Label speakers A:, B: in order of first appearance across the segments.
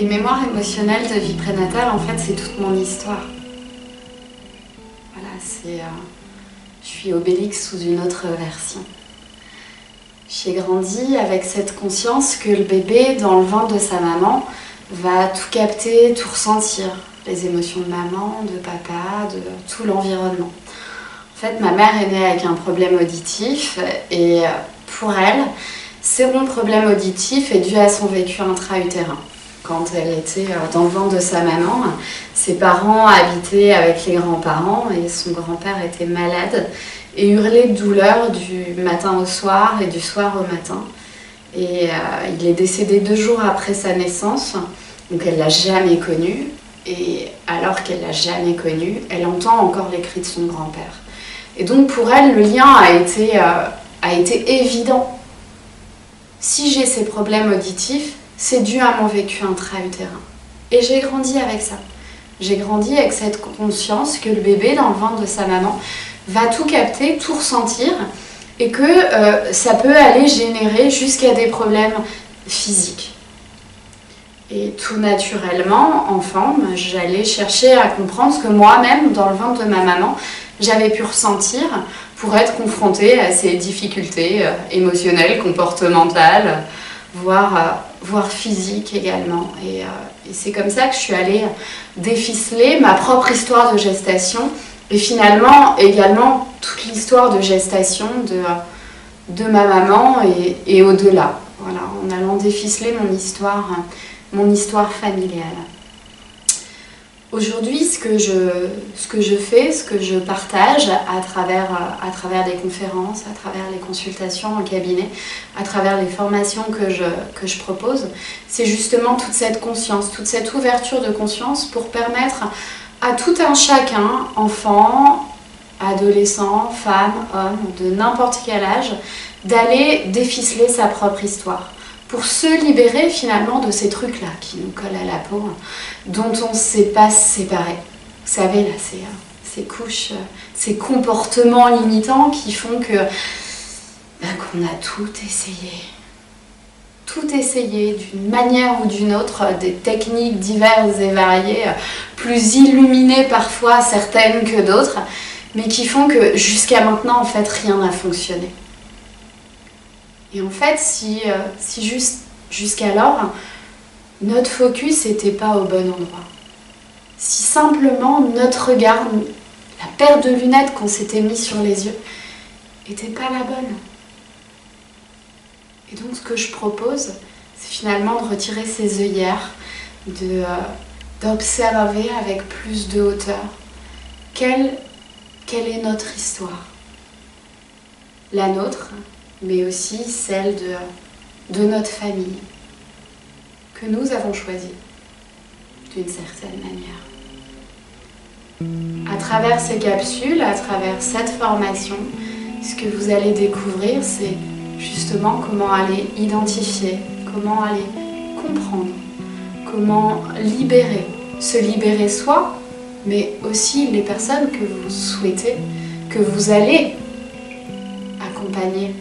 A: Les mémoires émotionnelles de vie prénatale, en fait, c'est toute mon histoire. Voilà, je suis Obélix sous une autre version. J'ai grandi avec cette conscience que le bébé, dans le ventre de sa maman, va tout capter, tout ressentir. Les émotions de maman, de papa, de tout l'environnement. En fait, ma mère est née avec un problème auditif et pour elle, ce problème auditif est dû à son vécu intra-utérin. Quand elle était dans le ventre de sa maman, ses parents habitaient avec les grands-parents et son grand-père était malade et hurlait de douleur du matin au soir et du soir au matin. Et il est décédé 2 jours après sa naissance, donc elle ne l'a jamais connu. Et alors qu'elle ne l'a jamais connu, elle entend encore les cris de son grand-père. Et donc pour elle, le lien a été évident. Si j'ai ces problèmes auditifs, c'est dû à mon vécu intra-utérin. Et j'ai grandi avec ça. J'ai grandi avec cette conscience que le bébé, dans le ventre de sa maman, va tout capter, tout ressentir, et que ça peut aller générer jusqu'à des problèmes physiques. Et tout naturellement, enfant, j'allais chercher à comprendre ce que moi-même, dans le ventre de ma maman, j'avais pu ressentir pour être confrontée à ces difficultés émotionnelles, comportementales, voire physiques également. Et c'est comme ça que je suis allée déficeler ma propre histoire de gestation et finalement également toute l'histoire de gestation de ma maman et au-delà. Voilà, en allant déficeler mon histoire familiale. Aujourd'hui, ce que je fais, ce que je partage à travers des conférences, à travers les consultations en cabinet, à travers les formations que je propose, c'est justement toute cette conscience, toute cette ouverture de conscience pour permettre à tout un chacun, enfant, adolescent, femme, homme, de n'importe quel âge, d'aller déficeler sa propre histoire. Pour se libérer finalement de ces trucs-là qui nous collent à la peau, dont on ne sait pas se séparer. Vous savez, là, ces couches, ces comportements limitants qui font qu'on a tout essayé. Tout essayé d'une manière ou d'une autre, des techniques diverses et variées, plus illuminées parfois certaines que d'autres, mais qui font que jusqu'à maintenant, en fait, rien n'a fonctionné. Et en fait, si jusqu'alors, notre focus n'était pas au bon endroit, si simplement notre regard, la paire de lunettes qu'on s'était mis sur les yeux, n'était pas la bonne. Et donc ce que je propose, c'est finalement de retirer ses œillères, d'observer avec plus de hauteur quelle est notre histoire. La nôtre, mais aussi celle de notre famille, que nous avons choisie d'une certaine manière. À travers ces capsules, à travers cette formation, ce que vous allez découvrir, c'est justement comment aller identifier, comment aller comprendre, comment libérer, se libérer soi, mais aussi les personnes que vous souhaitez, que vous allez accompagner.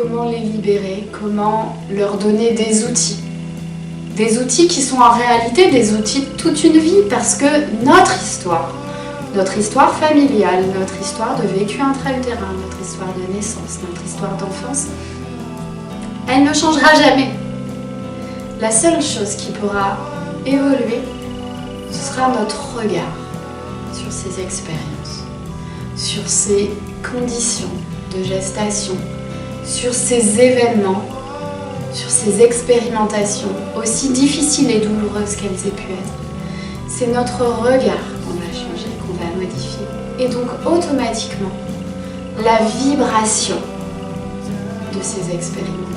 A: Comment les libérer, comment leur donner des outils qui sont en réalité des outils de toute une vie, parce que notre histoire familiale, notre histoire de vécu intra-utérin, notre histoire de naissance, notre histoire d'enfance, elle ne changera jamais. La seule chose qui pourra évoluer, ce sera notre regard sur ces expériences, sur ces conditions de gestation, sur ces événements, sur ces expérimentations, aussi difficiles et douloureuses qu'elles aient pu être. C'est notre regard qu'on va changer, qu'on va modifier. Et donc automatiquement, la vibration de ces expérimentations